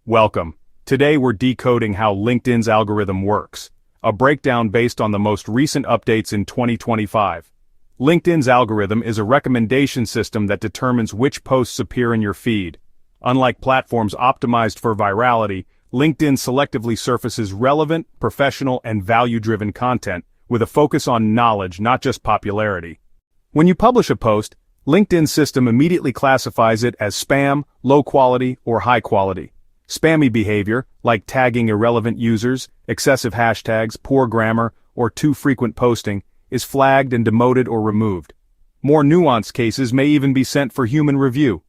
Welcome. Today we're decoding how LinkedIn's algorithm works. A breakdown based on the most recent updates in 2025. LinkedIn's algorithm is a recommendation system that determines which posts appear in your feed. Unlike platforms optimized for virality, LinkedIn selectively surfaces relevant, professional, and value-driven content, with a focus on knowledge, not just popularity. When you publish a post, LinkedIn's system immediately classifies it as spam, low quality, or high quality. Spammy behavior, like tagging irrelevant users, excessive hashtags, poor grammar, or too frequent posting, is flagged and demoted or removed. More nuanced cases may even be sent for human review.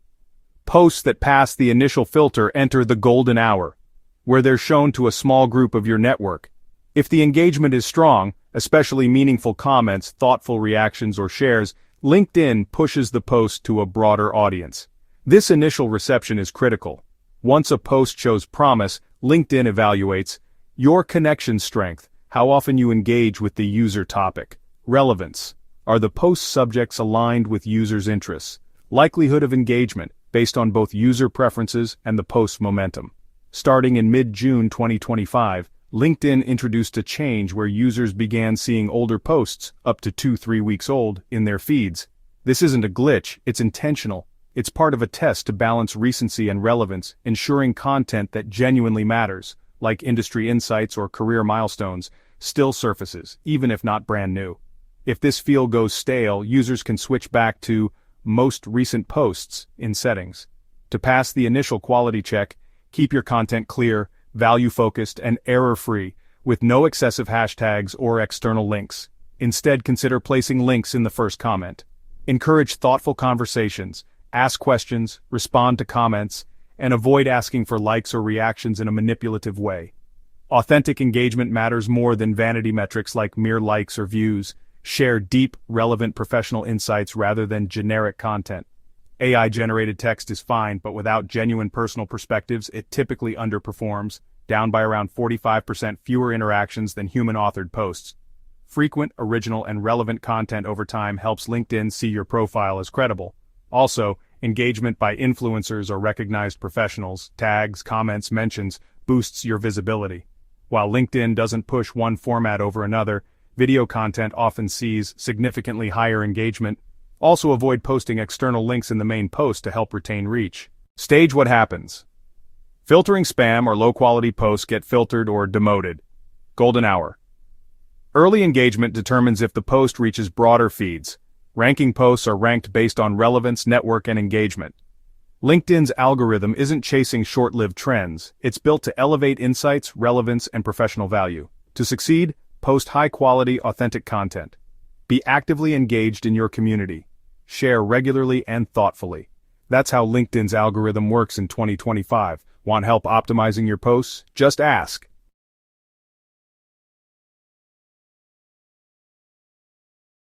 Posts that pass the initial filter enter the golden hour, where they're shown to a small group of your network. If the engagement is strong, especially meaningful comments, thoughtful reactions, or shares, LinkedIn pushes the post to a broader audience. This initial reception is critical. Once a post shows promise, LinkedIn evaluates your connection strength, how often you engage with the user topic. Relevance. Are the post subjects aligned with users' interests? Likelihood of engagement, based on both user preferences and the post's momentum. Starting in mid-June 2025, LinkedIn introduced a change where users began seeing older posts, up to 2-3 weeks old, in their feeds. This isn't a glitch, it's intentional. It's part of a test to balance recency and relevance, ensuring content that genuinely matters, like industry insights or career milestones, still surfaces, even if not brand new. If this feel goes stale, users can switch back to most recent posts in settings. To pass the initial quality check, keep your content clear, value-focused, and error-free, with no excessive hashtags or external links. Instead, consider placing links in the first comment. Encourage thoughtful conversations. Ask questions, respond to comments, and avoid asking for likes or reactions in a manipulative way. Authentic engagement matters more than vanity metrics like mere likes or views. Share deep, relevant professional insights rather than generic content. AI-generated text is fine, but without genuine personal perspectives, it typically underperforms, down by around 45% fewer interactions than human-authored posts. Frequent, original, and relevant content over time helps LinkedIn see your profile as credible. Also, engagement by influencers or recognized professionals, tags, comments, mentions, boosts your visibility. While LinkedIn doesn't push one format over another, video content often sees significantly higher engagement. Also avoid posting external links in the main post to help retain reach. Stage what happens. Filtering spam or low-quality posts get filtered or demoted. Golden hour. Early engagement determines if the post reaches broader feeds. Ranking posts are ranked based on relevance, network, and engagement. LinkedIn's algorithm isn't chasing short-lived trends. It's built to elevate insights, relevance, and professional value. To succeed, post high-quality, authentic content. Be actively engaged in your community. Share regularly and thoughtfully. That's how LinkedIn's algorithm works in 2025. Want help optimizing your posts? Just ask.